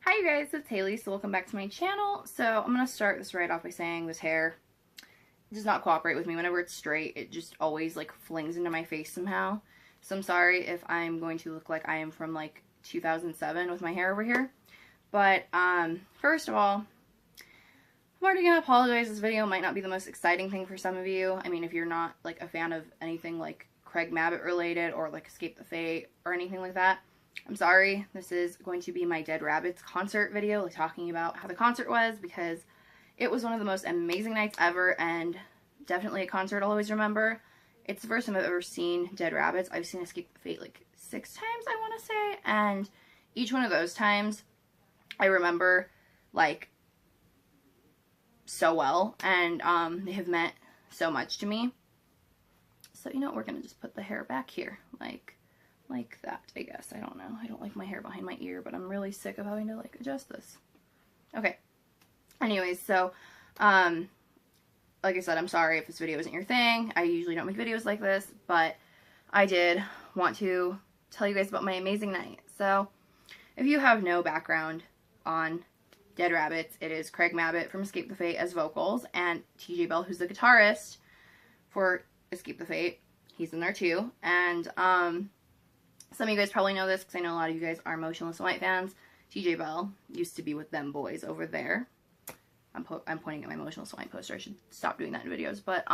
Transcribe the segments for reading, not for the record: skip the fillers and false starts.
Hi you guys, it's Hailey, so welcome back to my channel. So I'm going to start this right off by saying this hair does not cooperate with me. Whenever it's straight, it just always like flings into my face somehow. So I'm sorry if I'm going to look like I am from like 2007 with my hair over here. But first of all, I'm already going to apologize. This video might not be the most exciting thing for some of you. I mean, if you're not like a fan of anything like Craig Mabbitt related or like Escape the Fate or anything like that, I'm sorry. This is going to be my Dead Rabbits concert video, like talking about how the concert was, because it was one of the most amazing nights ever, and definitely a concert I'll always remember. It's the first time I've ever seen Dead Rabbits. I've seen Escape the Fate like 6 times, I want to say, and each one of those times I remember like so well, and they have meant so much to me. So you know what, we're gonna just put the hair back here, like that, I guess. I don't know. I don't like my hair behind my ear, but I'm really sick of having to like adjust this. Okay. Anyways, so like I said, I'm sorry if this video isn't your thing. I usually don't make videos like this, but I did want to tell you guys about my amazing night. So if you have no background on Dead Rabbits, it is Craig Mabbitt from Escape the Fate as vocals, and TJ Bell, who's the guitarist for Escape the Fate. He's in there too. And some of you guys probably know this because I know a lot of you guys are Motionless in White fans. TJ Bell used to be with them boys over there. I'm pointing at my Motionless in White poster. I should stop doing that in videos. But,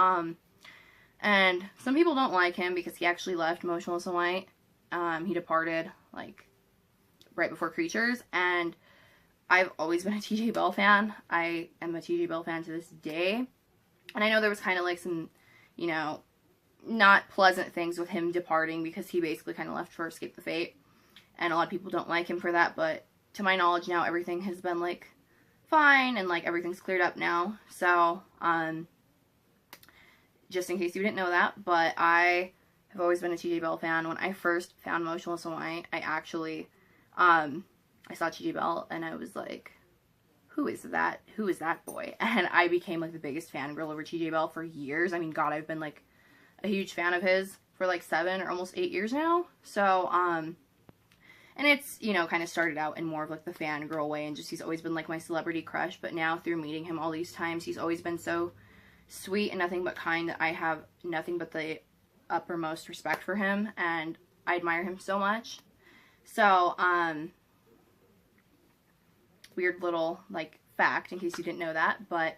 and some people don't like him because he actually left Motionless in White. He departed, like, right before Creatures. And I've always been a TJ Bell fan. I am a TJ Bell fan to this day. And I know there was kind of like some, you know, not pleasant things with him departing because he basically kind of left for Escape the Fate, and a lot of people don't like him for that, but to my knowledge now everything has been like fine and like everything's cleared up now. So just in case you didn't know that, but I have always been a TJ Bell fan. When I first found Motionless in White, I actually I saw TJ Bell and I was like, who is that boy? And I became like the biggest fangirl over TJ Bell for years. I mean, God, I've been like a huge fan of his for like 7 or almost 8 years now. So, and it's, you know, kind of started out in more of like the fangirl way, and just he's always been like my celebrity crush, but now through meeting him all these times, he's always been so sweet and nothing but kind that I have nothing but the uppermost respect for him, and I admire him so much. So, weird little like fact in case you didn't know that, but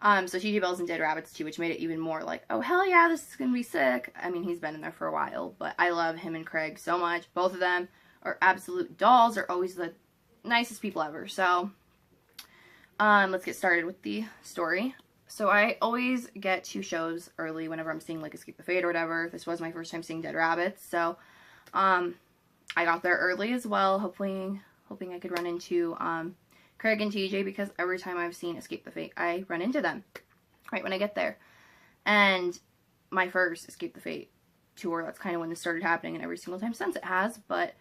so TJ Bell's in Dead Rabbits too, which made it even more like, oh hell yeah, this is gonna be sick. I mean, he's been in there for a while, but I love him and Craig so much. Both of them are absolute dolls. They're always the nicest people ever. So let's get started with the story. So I always get to shows early whenever I'm seeing like Escape the Fate or whatever. This was my first time seeing Dead Rabbits, so I got there early as well, hoping I could run into Craig and TJ, because every time I've seen Escape the Fate, I run into them right when I get there. And my first Escape the Fate tour, that's kind of when this started happening, and every single time since it has, but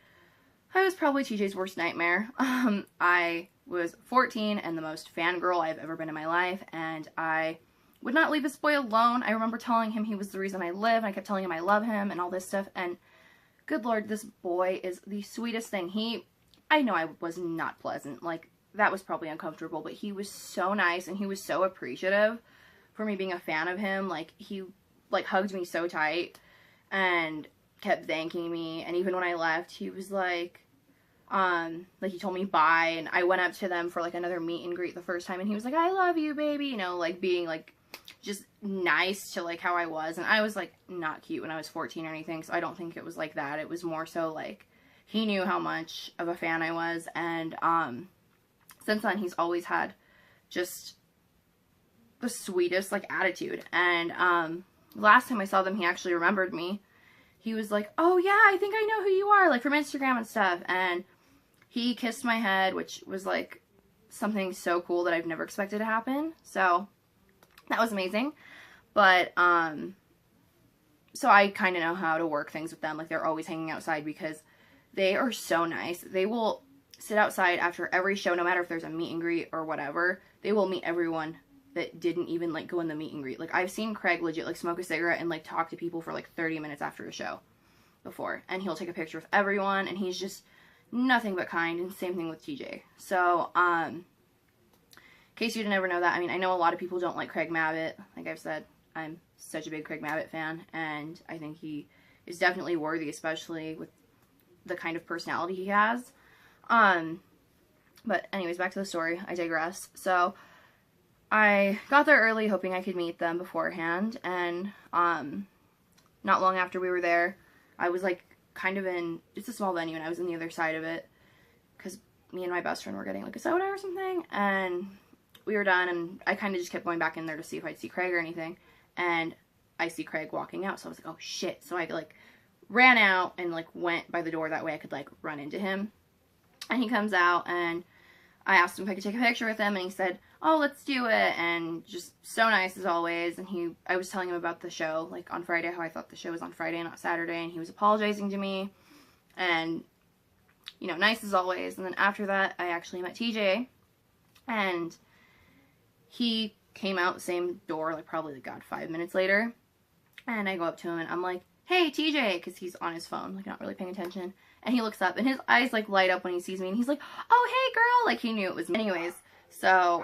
I was probably TJ's worst nightmare. I was 14 and the most fangirl I've ever been in my life, and I would not leave this boy alone. I remember telling him he was the reason I live, and I kept telling him I love him and all this stuff, and good lord, this boy is the sweetest thing. I know I was not pleasant, like, that was probably uncomfortable, but he was so nice, and he was so appreciative for me being a fan of him. Like, he, like, hugged me so tight, and kept thanking me, and even when I left, he was like, he told me bye, and I went up to them for, like, another meet and greet the first time, and he was like, I love you, baby, you know, like, being, like, just nice to, like, how I was, and I was, like, not cute when I was 14 or anything, so I don't think it was like that. It was more so, like, he knew how much of a fan I was, and, since then, he's always had just the sweetest, like, attitude. And, last time I saw them, he actually remembered me. He was like, oh, yeah, I think I know who you are, like, from Instagram and stuff. And he kissed my head, which was, like, something so cool that I've never expected to happen. So, that was amazing. But, so I kind of know how to work things with them. Like, they're always hanging outside because they are so nice. They will sit outside after every show, no matter if there's a meet and greet or whatever. They will meet everyone that didn't even, like, go in the meet and greet. Like, I've seen Craig legit, like, smoke a cigarette and, like, talk to people for, like, 30 minutes after a show before. And he'll take a picture with everyone, and he's just nothing but kind, and same thing with TJ. So, in case you didn't ever know that, I mean, I know a lot of people don't like Craig Mabbitt. Like I've said, I'm such a big Craig Mabbitt fan, and I think he is definitely worthy, especially with the kind of personality he has. But anyways, back to the story. I digress. So, I got there early hoping I could meet them beforehand, and, not long after we were there, I was, like, kind of in, it's a small venue, and I was in the other side of it, because me and my best friend were getting, like, a soda or something, and we were done, and I kind of just kept going back in there to see if I'd see Craig or anything, and I see Craig walking out, so I was like, oh, shit, so I, like, ran out and, like, went by the door, that way I could, like, run into him, and he comes out, and I asked him if I could take a picture with him, and he said, oh, let's do it, and just so nice as always, and I was telling him about the show, like, on Friday, how I thought the show was on Friday, not Saturday, and he was apologizing to me, and, you know, nice as always, and then after that, I actually met TJ, and he came out the same door, like, probably, like, God, 5 minutes later, and I go up to him, and I'm like, hey, TJ, because he's on his phone, like, not really paying attention, and he looks up, and his eyes, like, light up when he sees me, and he's like, oh, hey, girl, like, he knew it was me. Anyways, so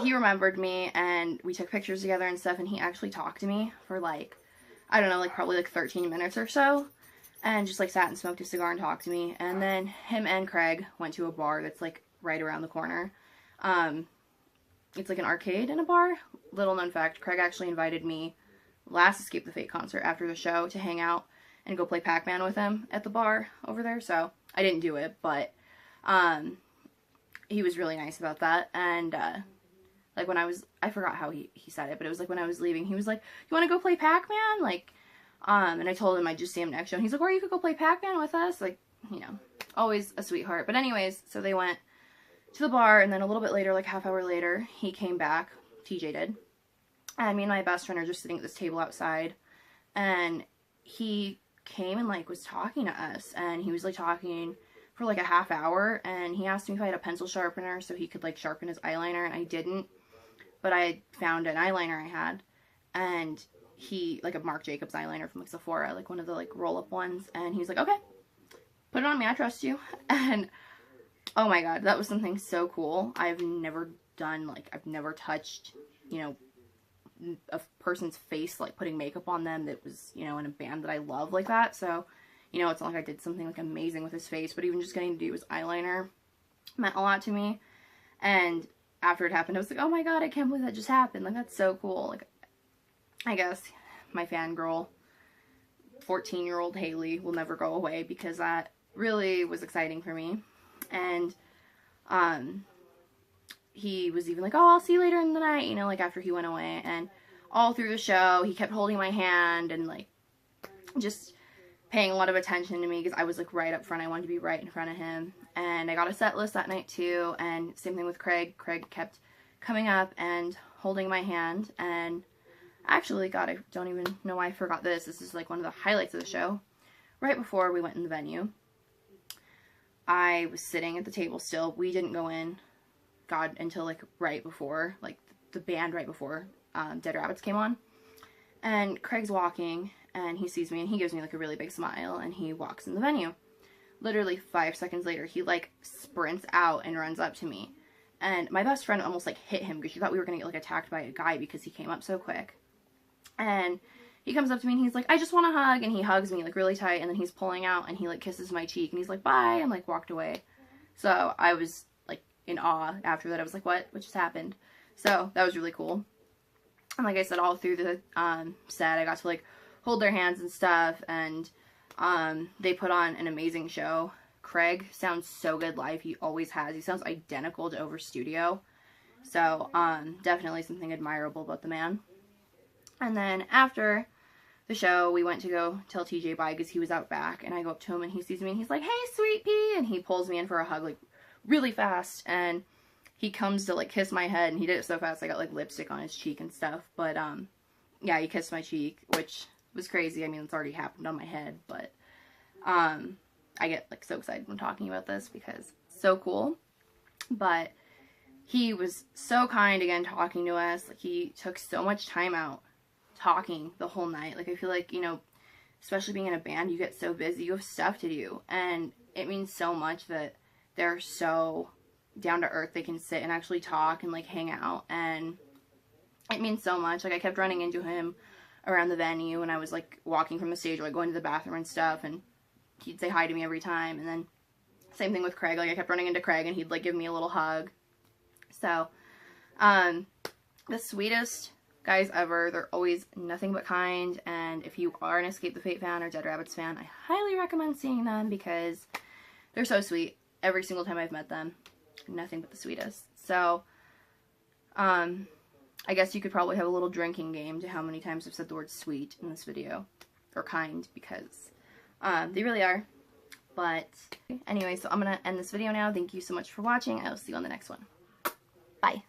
he remembered me, and we took pictures together and stuff, and he actually talked to me for, like, I don't know, like, probably, like, 13 minutes or so, and just, like, sat and smoked a cigar and talked to me, and then him and Craig went to a bar that's, like, right around the corner. It's, like, an arcade and a bar. Little known fact, Craig actually invited me last Escape the Fate concert after the show to hang out and go play Pac-Man with him at the bar over there, so I didn't do it, but, he was really nice about that, and, like, when I forgot how he said it, but it was, like, when I was leaving, he was like, you want to go play Pac-Man? Like, and I told him I'd just see him next show, and he's like, or you could go play Pac-Man with us, like, you know, always a sweetheart. But anyways, so they went to the bar, and then a little bit later, like, half hour later, he came back, TJ did, and me and my best friend are just sitting at this table outside, and he came and, like, was talking to us, and he was, like, talking for, like, a half hour, and he asked me if I had a pencil sharpener so he could, like, sharpen his eyeliner, and I didn't, but I found an eyeliner I had, and he, like, a Marc Jacobs eyeliner from, like, Sephora, like, one of the, like, roll-up ones, and he was like, okay, put it on me, I trust you, and, oh my god, that was something so cool. I've never done, like, I've never touched, you know, a person's face, like, putting makeup on them that was, you know, in a band that I love like that, so, you know, it's not like I did something, like, amazing with his face, but even just getting to do his eyeliner meant a lot to me, and after it happened, I was like, oh my god, I can't believe that just happened, like, that's so cool. Like, I guess my fangirl, 14-year-old Hailey, will never go away, because that really was exciting for me, and, he was even like, oh, I'll see you later in the night, you know, like, after he went away, and all through the show, he kept holding my hand, and, like, just paying a lot of attention to me, because I was, like, right up front. I wanted to be right in front of him, and I got a set list that night, too, and same thing with Craig. Craig kept coming up and holding my hand, and actually, god, I don't even know why I forgot this. This is, like, one of the highlights of the show. Right before we went in the venue, I was sitting at the table still. We didn't go in, god, until, like, right before, like, the band right before Dead Rabbits came on, and Craig's walking, and he sees me, and he gives me, like, a really big smile, and he walks in the venue. Literally 5 seconds later, he, like, sprints out and runs up to me, and my best friend almost, like, hit him, because she thought we were gonna get, like, attacked by a guy, because he came up so quick, and he comes up to me, and he's like, I just want a hug, and he hugs me, like, really tight, and then he's pulling out, and he, like, kisses my cheek, and he's like, bye, and, like, walked away. So I was, like, in awe after that. I was like, what just happened? So that was really cool. And like I said, all through the set, I got to, like, hold their hands and stuff, and they put on an amazing show. Craig sounds so good live. He always has. He sounds identical to over studio. So definitely something admirable about the man. And then after the show, we went to go tell TJ bye, because he was out back, and I go up to him, and he sees me, and he's like, hey, sweet pea, and he pulls me in for a hug, like, really fast, and he comes to, like, kiss my head, and he did it so fast, I got, like, lipstick on his cheek and stuff, but, yeah, he kissed my cheek, which was crazy. I mean, it's already happened on my head, but, I get, like, so excited when talking about this, because it's so cool, but he was so kind, again, talking to us. Like, he took so much time out talking the whole night. Like, I feel like, you know, especially being in a band, you get so busy, you have stuff to do, and it means so much that they're so down to earth. They can sit and actually talk and like hang out, and it means so much. Like I kept running into him around the venue when I was like walking from the stage or like going to the bathroom and stuff, and he'd say hi to me every time. And then same thing with Craig. Like I kept running into Craig and he'd like give me a little hug. So the sweetest guys ever. They're always nothing but kind, and if you are an Escape the Fate fan or Dead Rabbits fan, I highly recommend seeing them because they're so sweet. Every single time I've met them, nothing but the sweetest. So I guess you could probably have a little drinking game to how many times I've said the word sweet in this video, or kind, because they really are. But anyway, so I'm gonna end this video now. Thank you so much for watching. I will see you on the next one. Bye.